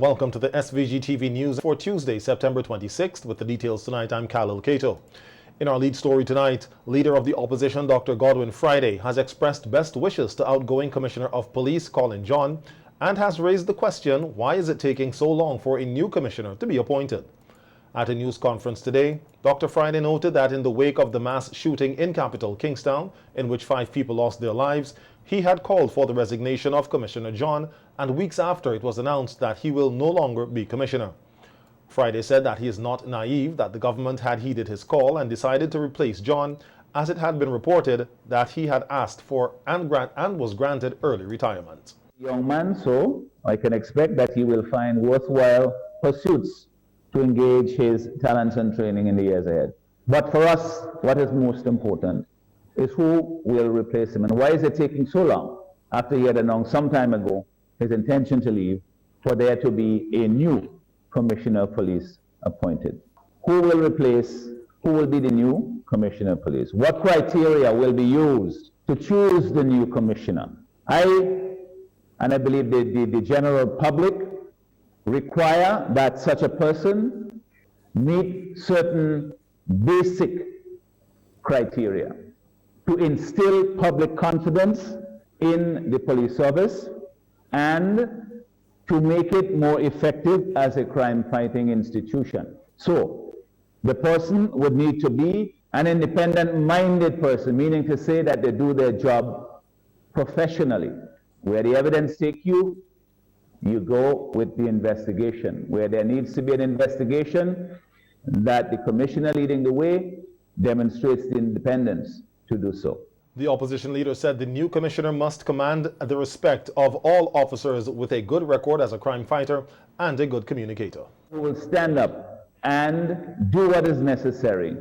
Welcome to the SVG-TV news for Tuesday, September 26th. With the details tonight, I'm Khalil Cato. In our lead story tonight, leader of the opposition, Dr. Godwin, Friday, has expressed best wishes to outgoing Commissioner of Police, Colin John, and has raised the question, why is it taking so long for a new commissioner to be appointed? At a news conference today, Dr. Friday noted that in the wake of the mass shooting in capital Kingstown, in which 5 people lost their lives, he had called for the resignation of Commissioner John, and weeks after it was announced that he will no longer be commissioner. Friday said that he is not naive, that the government had heeded his call and decided to replace John, as it had been reported that he had asked for and was granted early retirement. Young man, so I can expect that he will find worthwhile pursuits to engage his talents and training in the years ahead. But for us, what is most important is who will replace him, and why is it taking so long after he had announced some time ago his intention to leave for there to be a new commissioner of police appointed? Who will be the new commissioner of police? What criteria will be used to choose the new commissioner? I believe the general public require that such a person meet certain basic criteria to instill public confidence in the police service and to make it more effective as a crime-fighting institution. So, the person would need to be an independent-minded person, meaning to say that they do their job professionally. Where the evidence takes you, you go with the investigation. Where there needs to be an investigation, that the commissioner leading the way demonstrates the independence to do so. The opposition leader said the new commissioner must command the respect of all officers with a good record as a crime fighter and a good communicator. Who will stand up and do what is necessary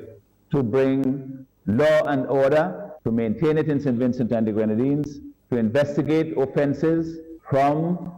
to bring law and order, to maintain it in St. Vincent and the Grenadines, to investigate offenses from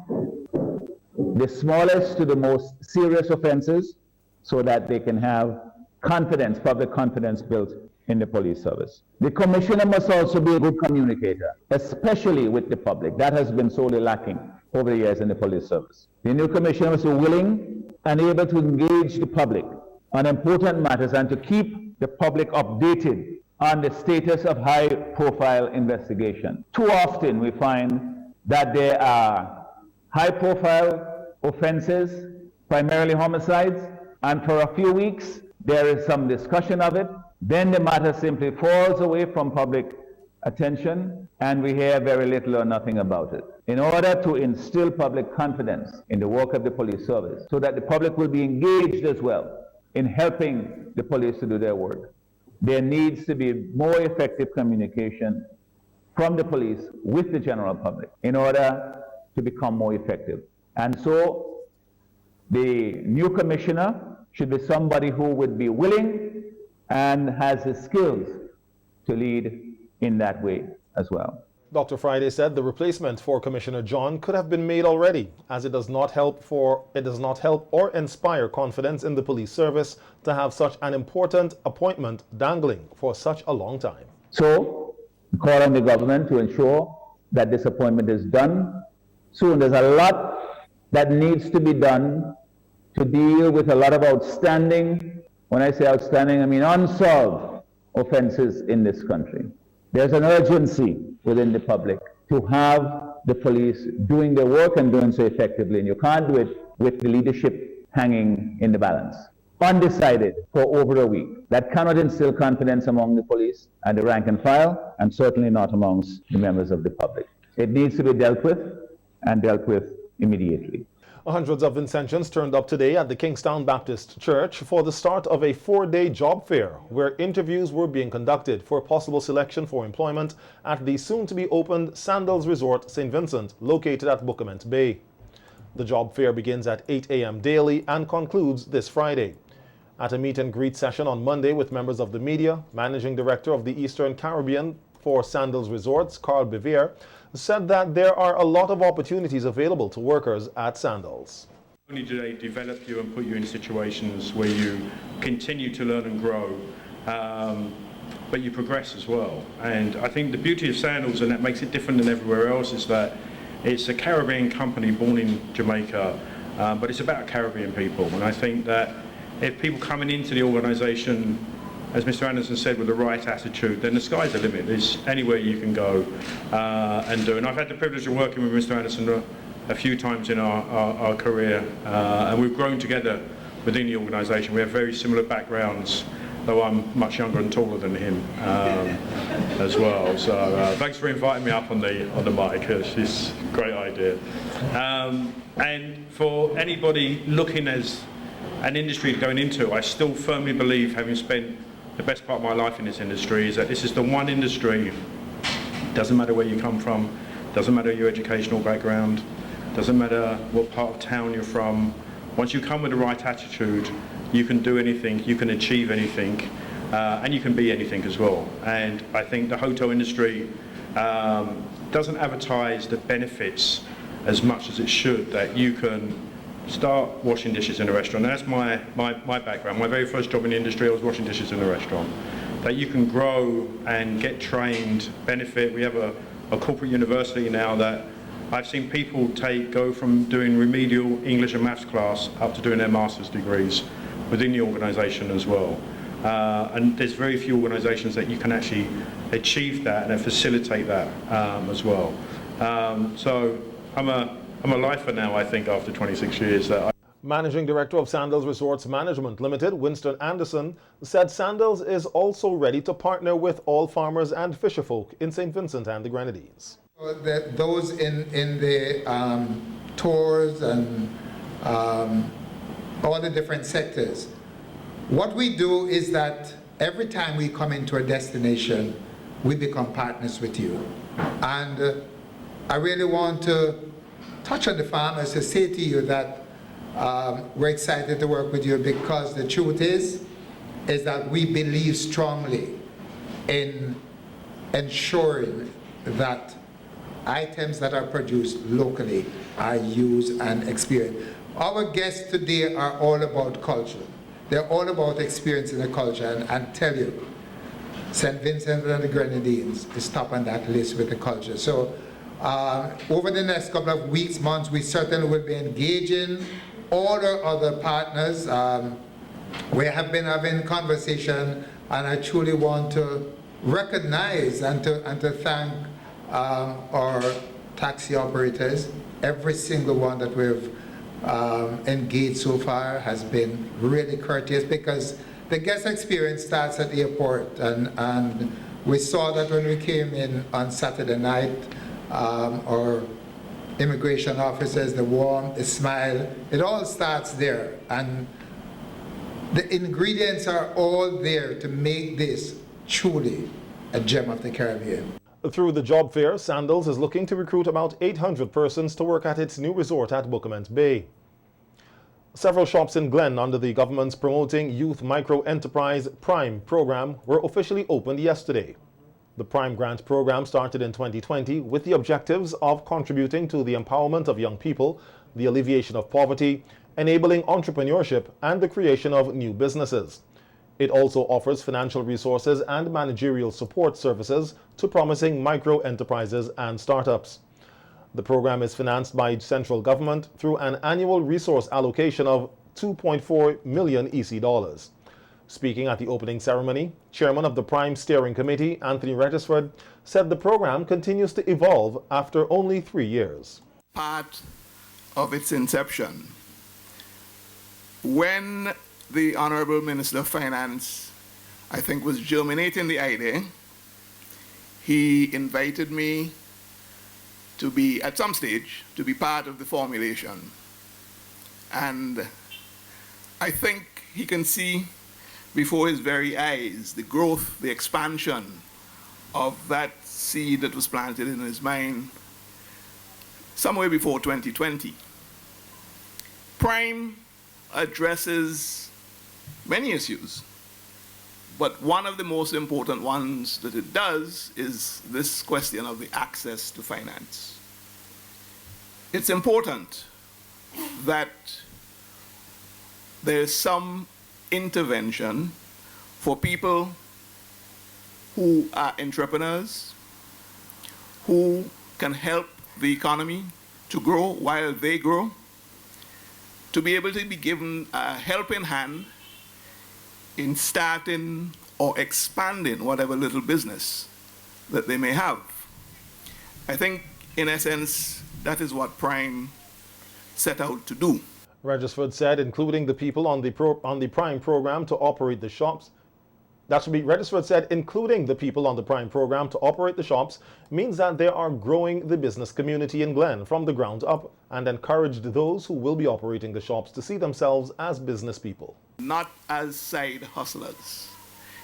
the smallest to the most serious offenses, so that they can have confidence, public confidence built in the police service. The commissioner must also be a good communicator, especially with the public. That has been sorely lacking over the years in the police service. The new commissioner must be willing and able to engage the public on important matters and to keep the public updated on the status of high-profile investigation. Too often we find that there are high-profile offenses, primarily homicides, and for a few weeks there is some discussion of it. Then the matter simply falls away from public attention and we hear very little or nothing about it. In order to instill public confidence in the work of the police service, so that the public will be engaged as well in helping the police to do their work, there needs to be more effective communication from the police with the general public in order to become more effective. And so the new commissioner should be somebody who would be willing and has the skills to lead in that way as well. Dr. Friday said the replacement for Commissioner John could have been made already, as it does not help or inspire confidence in the police service to have such an important appointment dangling for such a long time. So, call on the government to ensure that this appointment is done soon. There's a lot that needs to be done to deal with a lot of outstanding, when I say outstanding, I mean unsolved offenses in this country. There's an urgency within the public to have the police doing their work and doing so effectively, and you can't do it with the leadership hanging in the balance, undecided for over a week. That cannot instill confidence among the police and the rank and file, and certainly not amongst the members of the public. It needs to be dealt with, and dealt with immediately. Hundreds of Vincentians turned up today at the Kingstown Baptist Church for the start of a 4-day job fair, where interviews were being conducted for possible selection for employment at the soon-to-be-opened Sandals Resort St. Vincent, located at Bookament Bay. The job fair begins at 8 a.m. daily and concludes this Friday. At a meet-and-greet session on Monday with members of the media, Managing Director of the Eastern Caribbean for Sandals Resorts, Carl Bevier, said that there are a lot of opportunities available to workers at Sandals. Not only do they develop you and put you in situations where you continue to learn and grow, but you progress as well. And I think the beauty of Sandals, and that makes it different than everywhere else, is that it's a Caribbean company born in Jamaica, but it's about Caribbean people. And I think that if people coming into the organisation, as Mr. Anderson said, with the right attitude, then the sky's the limit. There's anywhere you can go and do. And I've had the privilege of working with Mr. Anderson a few times in our career, and we've grown together within the organisation. We have very similar backgrounds, though I'm much younger and taller than him as well. So thanks for inviting me up on the mic. It's a great idea. And for anybody looking as an industry going into, I still firmly believe, having spent the best part of my life in this industry, is that this is the one industry, doesn't matter where you come from, doesn't matter your educational background, doesn't matter what part of town you're from, once you come with the right attitude, you can do anything, you can achieve anything, and you can be anything as well. And I think the hotel industry doesn't advertise the benefits as much as it should, that you can start washing dishes in a restaurant. And that's my background. My very first job in the industry, I was washing dishes in a restaurant. That you can grow and get trained, benefit. We have a corporate university now that I've seen people go from doing remedial English and maths class up to doing their master's degrees within the organisation as well. And there's very few organisations that you can actually achieve that and facilitate that as well. So I'm a lifer now, I think, after 26 years. Managing Director of Sandals Resorts Management Limited, Winston Anderson, said Sandals is also ready to partner with all farmers and fisherfolk in St. Vincent and the Grenadines. Those in the tours and all the different sectors, what we do is that every time we come into a destination, we become partners with you. And I really want to touch on the farmers to say to you that we're excited to work with you, because the truth is that we believe strongly in ensuring that items that are produced locally are used and experienced. Our guests today are all about culture. They're all about experiencing the culture, and tell you, St. Vincent and the Grenadines is top on that list with the culture. So over the next couple of weeks, months, we certainly will be engaging all our other partners. We have been having conversation, and I truly want to recognize and to thank our taxi operators. Every single one that we've engaged so far has been really courteous, because the guest experience starts at the airport, and we saw that when we came in on Saturday night. Our immigration officers, the warmth, the smile, it all starts there, and the ingredients are all there to make this truly a gem of the Caribbean. Through the job fair, Sandals is looking to recruit about 800 persons to work at its new resort at Bookament Bay. Several shops in Glen, under the government's Promoting Youth Micro Enterprise Prime program, were officially opened yesterday. The Prime Grant program started in 2020 with the objectives of contributing to the empowerment of young people, the alleviation of poverty, enabling entrepreneurship, and the creation of new businesses. It also offers financial resources and managerial support services to promising micro-enterprises and startups. The program is financed by central government through an annual resource allocation of 2.4 million EC dollars. Speaking at the opening ceremony, Chairman of the Prime Steering Committee, Anthony Regisford, said the program continues to evolve after only 3 years. Part of its inception, when the Honorable Minister of Finance, I think, was germinating the idea, he invited me to be, at some stage, to be part of the formulation. And I think he can see before his very eyes the growth, the expansion of that seed that was planted in his mind somewhere before 2020. Prime addresses many issues, but one of the most important ones that it does is this question of the access to finance. It's important that there's some intervention for people who are entrepreneurs, who can help the economy to grow while they grow, to be able to be given a helping hand in starting or expanding whatever little business that they may have. I think, in essence, that is what Prime set out to do. Regisford said including the people on the Prime program to operate the shops. Regisford said including the people on the Prime program to operate the shops means that they are growing the business community in Glen from the ground up, and encouraged those who will be operating the shops to see themselves as business people. Not as side hustlers.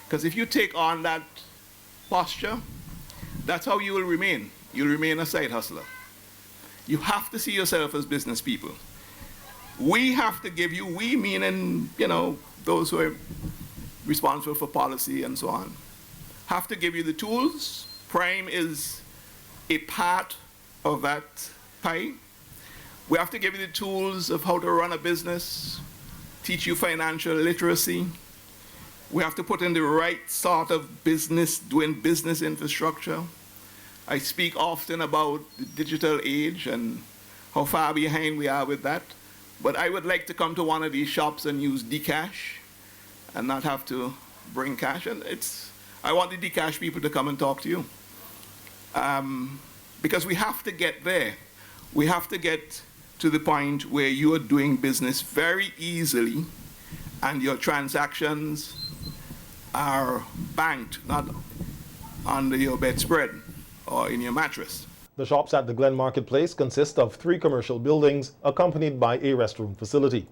Because if you take on that posture, that's how you will remain. You'll remain a side hustler. You have to see yourself as business people. We have to give you, we meaning, those who are responsible for policy and so on, have to give you the tools. Prime is a part of that pie. We have to give you the tools of how to run a business, teach you financial literacy. We have to put in the right sort of business, doing business infrastructure. I speak often about the digital age and how far behind we are with that. But I would like to come to one of these shops and use Dcash and not have to bring cash. And I want the Dcash people to come and talk to you. Because we have to get there. We have to get to the point where you are doing business very easily and your transactions are banked, not under your bedspread or in your mattress. The shops at the Glen Marketplace consist of 3 commercial buildings accompanied by a restroom facility.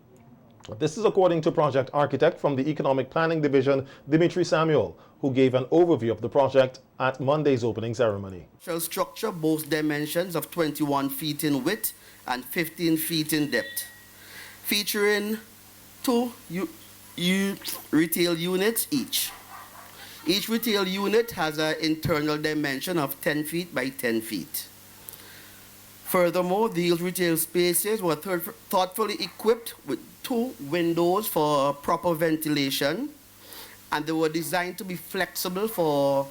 This is according to project architect from the Economic Planning Division, Dimitri Samuel, who gave an overview of the project at Monday's opening ceremony. The structure boasts dimensions of 21 feet in width and 15 feet in depth, featuring 2 retail units each. Each retail unit has an internal dimension of 10 feet by 10 feet. Furthermore, these retail spaces were thoughtfully equipped with 2 windows for proper ventilation, and they were designed to be flexible for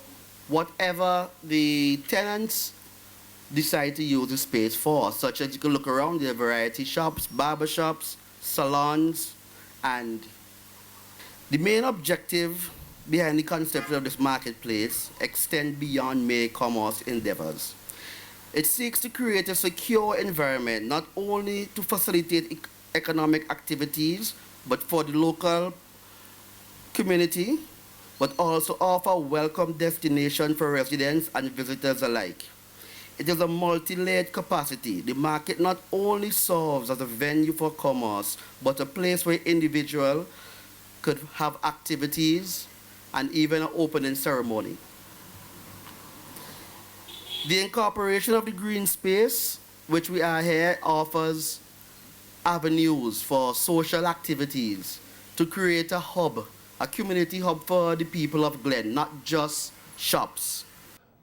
whatever the tenants decide to use the space for, such as you can look around, there are variety shops, barber shops, salons, and the main objective behind the concept of this marketplace extend beyond mere commerce endeavors. It seeks to create a secure environment, not only to facilitate economic activities, but for the local community, but also offer a welcome destination for residents and visitors alike. It is a multi-layered capacity. The market not only serves as a venue for commerce, but a place where individuals could have activities and even an opening ceremony. The incorporation of the green space, which we are here, offers avenues for social activities to create a hub, a community hub for the people of Glen, not just shops.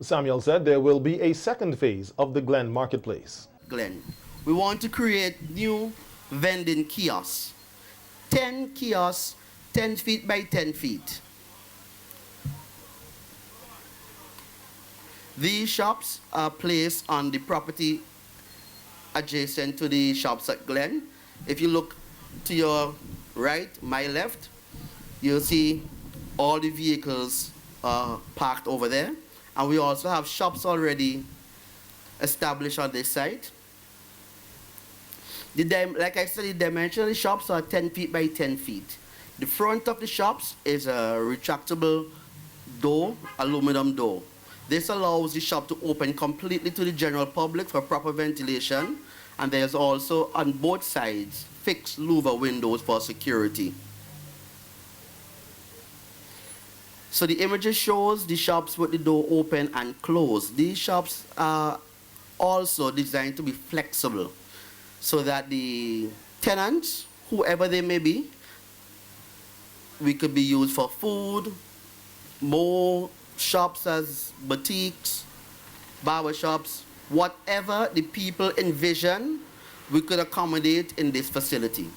Samuel said there will be a second phase of the Glen Marketplace. Glen, we want to create new vending kiosks, 10 kiosks, 10 feet by 10 feet. These shops are placed on the property adjacent to the shops at Glen. If you look to your right, my left, you'll see all the vehicles parked over there. And we also have shops already established on this site. Like I said, the dimension of the shops are 10 feet by 10 feet. The front of the shops is a retractable door, aluminum door. This allows the shop to open completely to the general public for proper ventilation, and there's also on both sides fixed louver windows for security. So the images shows the shops with the door open and closed. These shops are also designed to be flexible so that the tenants, whoever they may be, we could be used for food, more shops as boutiques, barber shops, whatever the people envision, we could accommodate in this facility.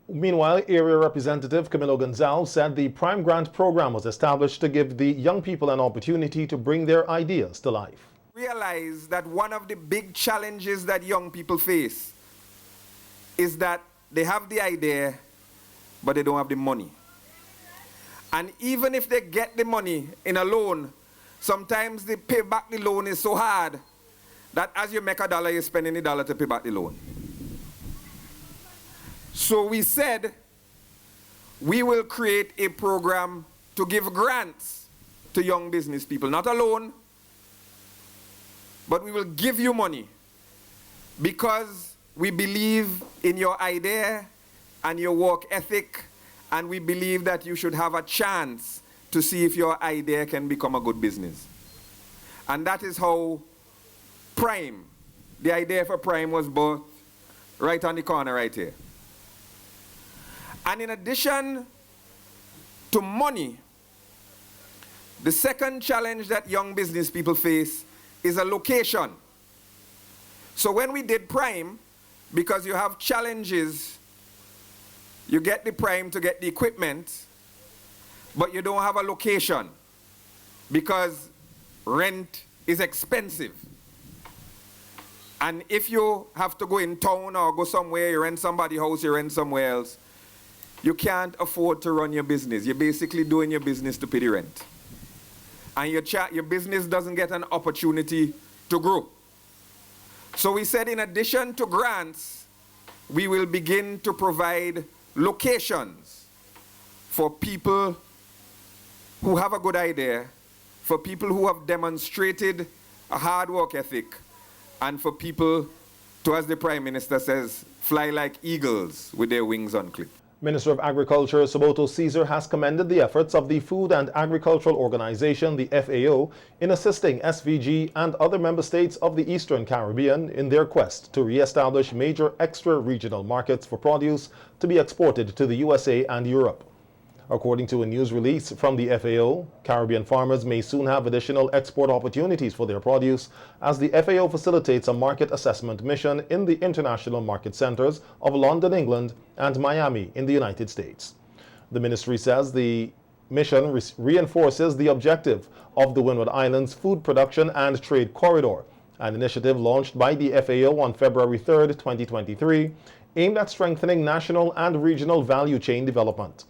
Meanwhile, Area Representative Camilo Gonzalez said the Prime Grant program was established to give the young people an opportunity to bring their ideas to life. Realize that one of the big challenges that young people face is that they have the idea, but they don't have the money. And even if they get the money in a loan, sometimes they pay back the loan is so hard that as you make $1, you're spending $1 to pay back the loan. So we said we will create a program to give grants to young business people, not a loan, but we will give you money because we believe in your idea and your work ethic, and we believe that you should have a chance to see if your idea can become a good business. And that is how Prime, the idea for Prime was birthed right on the corner right here. And in addition to money, the second challenge that young business people face is a location. So when we did Prime, because you have challenges, you get the Prime to get the equipment, but you don't have a location because rent is expensive. And if you have to go in town or go somewhere, you rent somebody's house, you rent somewhere else, you can't afford to run your business. You're basically doing your business to pay the rent. And your business doesn't get an opportunity to grow. So we said in addition to grants, we will begin to provide locations for people who have a good idea, for people who have demonstrated a hard work ethic, and for people to, as the Prime Minister says, fly like eagles with their wings unclipped. Minister of Agriculture Soboto Caesar has commended the efforts of the Food and Agricultural Organization, the FAO, in assisting SVG and other member states of the Eastern Caribbean in their quest to re-establish major extra-regional markets for produce to be exported to the USA and Europe. According to a news release from the FAO, Caribbean farmers may soon have additional export opportunities for their produce as the FAO facilitates a market assessment mission in the international market centers of London, England, and Miami in the United States. The ministry says the mission reinforces the objective of the Windward Islands Food Production and Trade Corridor, an initiative launched by the FAO on February 3, 2023, aimed at strengthening national and regional value chain development.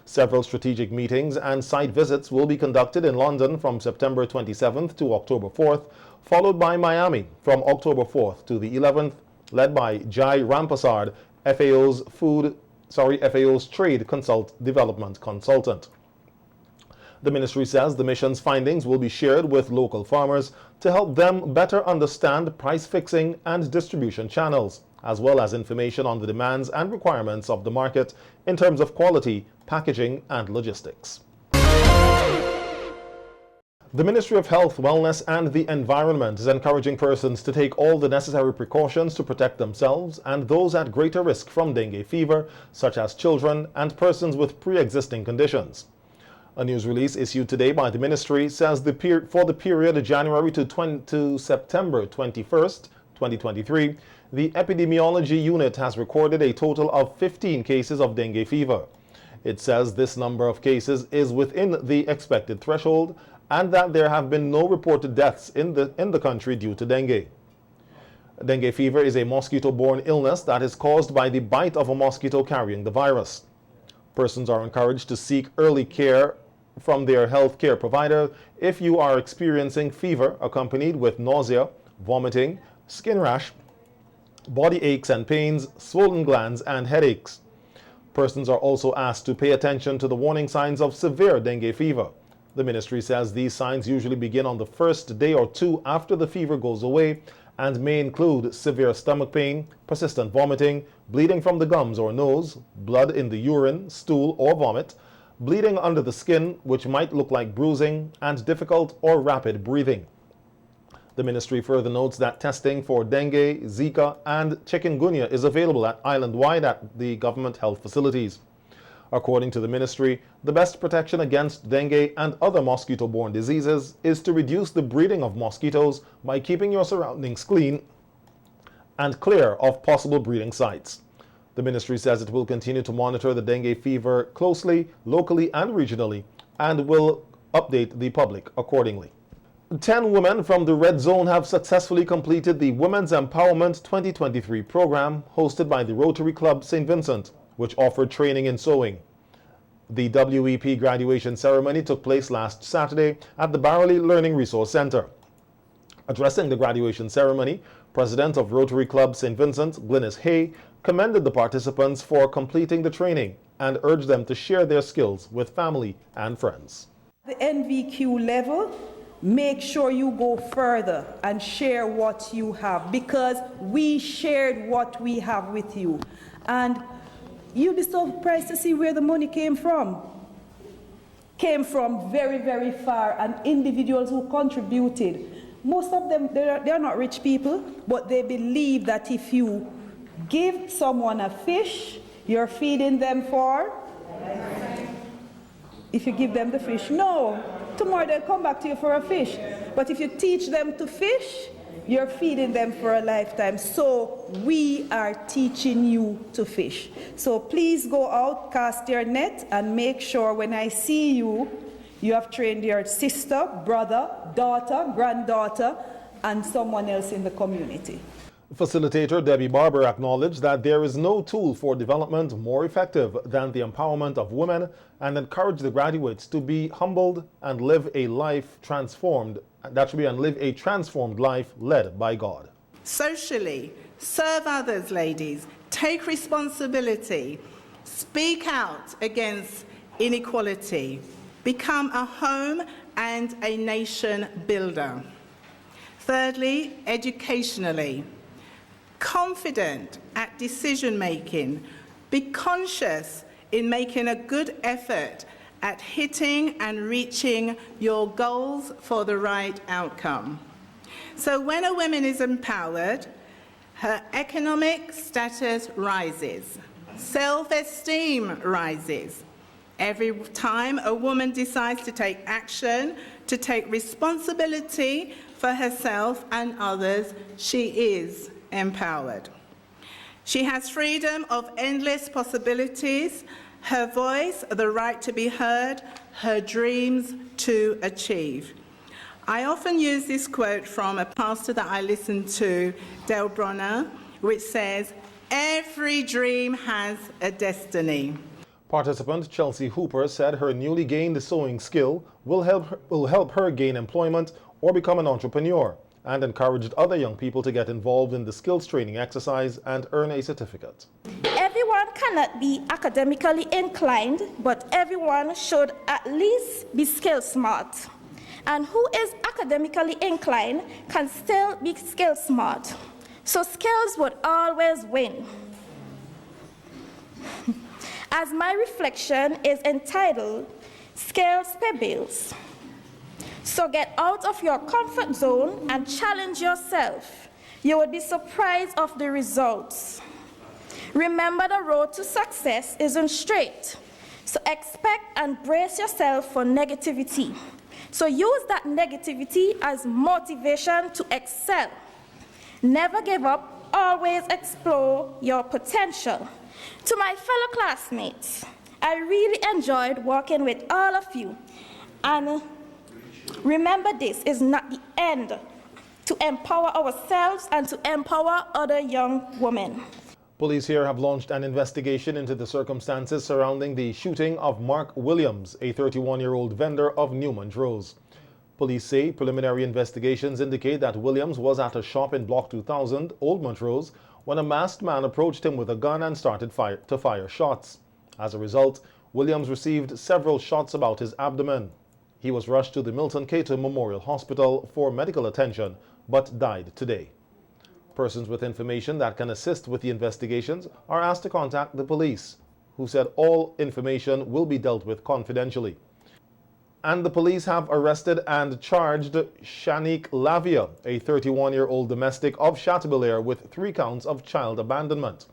Several strategic meetings and site visits will be conducted in London from September 27th to October 4th, followed by Miami from October 4th to the 11th, led by Jai Rampasard, FAO's Trade Development Consultant. The ministry says the mission's findings will be shared with local farmers to help them better understand price fixing and distribution channels, as well as information on the demands and requirements of the market in terms of quality, packaging, and logistics. The Ministry of Health, Wellness and the Environment is encouraging persons to take all the necessary precautions to protect themselves and those at greater risk from dengue fever, such as children and persons with pre-existing conditions. A news release issued today by the ministry says for the period January to September 21st, 2023, the Epidemiology Unit has recorded a total of 15 cases of dengue fever. It says this number of cases is within the expected threshold and that there have been no reported deaths in the country due to dengue. Dengue fever is a mosquito-borne illness that is caused by the bite of a mosquito carrying the virus. Persons are encouraged to seek early care from their health care provider if you are experiencing fever accompanied with nausea, vomiting, skin rash, body aches and pains, swollen glands, and headaches. Persons are also asked to pay attention to the warning signs of severe dengue fever. The ministry says these signs usually begin on the first day or two after the fever goes away and may include severe stomach pain, persistent vomiting, bleeding from the gums or nose, blood in the urine, stool, or vomit, bleeding under the skin, which might look like bruising, and difficult or rapid breathing. The ministry further notes that testing for dengue, Zika, and chikungunya is available island-wide at the government health facilities. According to the ministry, the best protection against dengue and other mosquito-borne diseases is to reduce the breeding of mosquitoes by keeping your surroundings clean and clear of possible breeding sites. The ministry says it will continue to monitor the dengue fever closely, locally and regionally, and will update the public accordingly. 10 women from the Red Zone have successfully completed the Women's Empowerment 2023 program hosted by the Rotary Club St. Vincent, which offered training in sewing. The WEP graduation ceremony took place last Saturday at the Barley Learning Resource Center. Addressing the graduation ceremony, President of Rotary Club St. Vincent, Glynis Hay, commended the participants for completing the training and urged them to share their skills with family and friends. The NVQ level, make sure you go further and share what you have, because we shared what we have with you. And you'll be surprised to see where the money came from. Came from very, very far, and individuals who contributed. Most of them, they're not rich people, but they believe that if you give someone a fish, you're feeding them for? If you give them the fish, no. Tomorrow they'll come back to you for a fish. But if you teach them to fish, you're feeding them for a lifetime. So we are teaching you to fish. So please go out, cast your net, and make sure when I see you, you have trained your sister, brother, daughter, granddaughter, and someone else in the community. Facilitator Debbie Barber acknowledged that there is no tool for development more effective than the empowerment of women and encouraged the graduates to be humbled and live a life transformed, live a transformed life led by God. Socially, serve others, ladies. Take responsibility. Speak out against inequality. Become a home and a nation builder. Thirdly, educationally. Confident at decision making. Be conscious in making a good effort at hitting and reaching your goals for the right outcome. So when a woman is empowered, her economic status rises, self-esteem rises. Every time a woman decides to take action, to take responsibility for herself and others, she is empowered. She has freedom of endless possibilities, her voice, the right to be heard, her dreams to achieve. I often use this quote from a pastor that I listen to, Dale Bronner, which says, "Every dream has a destiny." Participant Chelsea Hooper said her newly gained sewing skill will help her gain employment or become an entrepreneur, and encouraged other young people to get involved in the skills training exercise and earn a certificate. Everyone cannot be academically inclined, but everyone should at least be skill smart. And who is academically inclined can still be skill smart. So skills would always win. As my reflection is entitled, Skills Pay Bills. So get out of your comfort zone and challenge yourself. You would be surprised of the results. Remember, the road to success isn't straight. So expect and brace yourself for negativity. So use that negativity as motivation to excel. Never give up, always explore your potential. To my fellow classmates, I really enjoyed working with all of you. And remember, this is not the end. To empower ourselves and to empower other young women. Police here have launched an investigation into the circumstances surrounding the shooting of Mark Williams, a 31-year-old vendor of New Montrose. Police say preliminary investigations indicate that Williams was at a shop in Block 2000, Old Montrose, when a masked man approached him with a gun and started to fire shots. As a result, Williams received several shots about his abdomen. He was rushed to the Milton Cato Memorial Hospital for medical attention, but died today. Persons with information that can assist with the investigations are asked to contact the police, who said all information will be dealt with confidentially. And the police have arrested and charged Shanique Lavia, a 31-year-old domestic of Chateaubelair, with 3 counts of child abandonment.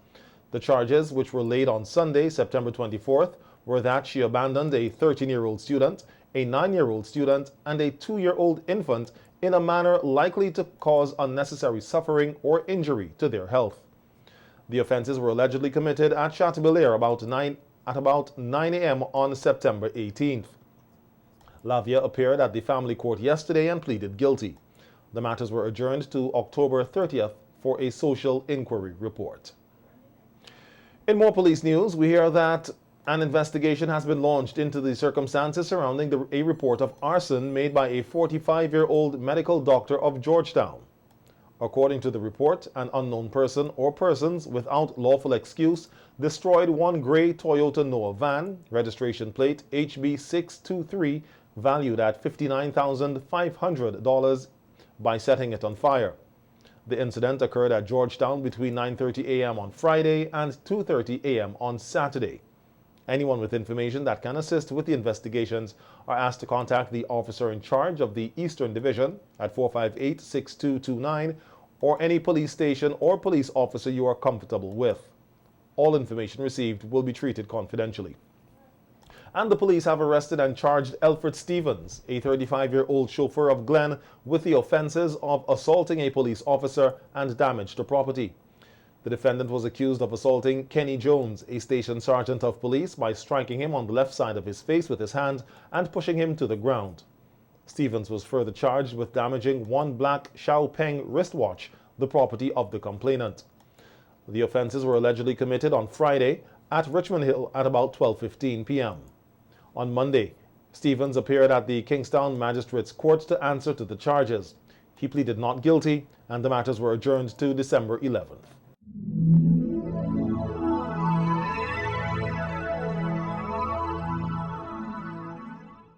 The charges, which were laid on Sunday, September 24th, were that she abandoned a 13-year-old student, a 9-year-old student, and a 2-year-old infant in a manner likely to cause unnecessary suffering or injury to their health. The offenses were allegedly committed at Chateaubelair at about 9 a.m. on September 18th. Lavia appeared at the family court yesterday and pleaded guilty. The matters were adjourned to October 30th for a social inquiry report. In more police news, we hear that an investigation has been launched into the circumstances surrounding a report of arson made by a 45-year-old medical doctor of Georgetown. According to the report, an unknown person or persons without lawful excuse destroyed one gray Toyota Noah van, registration plate HB623, valued at $59,500, by setting it on fire. The incident occurred at Georgetown between 9:30 a.m. on Friday and 2:30 a.m. on Saturday. Anyone with information that can assist with the investigations are asked to contact the officer in charge of the Eastern Division at 458-6229 or any police station or police officer you are comfortable with. All information received will be treated confidentially. And the police have arrested and charged Elfred Stevens, a 35-year-old chauffeur of Glen, with the offenses of assaulting a police officer and damage to property. The defendant was accused of assaulting Kenny Jones, a station sergeant of police, by striking him on the left side of his face with his hand and pushing him to the ground. Stevens was further charged with damaging one black Xiaopeng wristwatch, the property of the complainant. The offenses were allegedly committed on Friday at Richmond Hill at about 12:15 p.m. On Monday, Stevens appeared at the Kingstown Magistrates Court to answer to the charges. He pleaded not guilty, and the matters were adjourned to December 11th.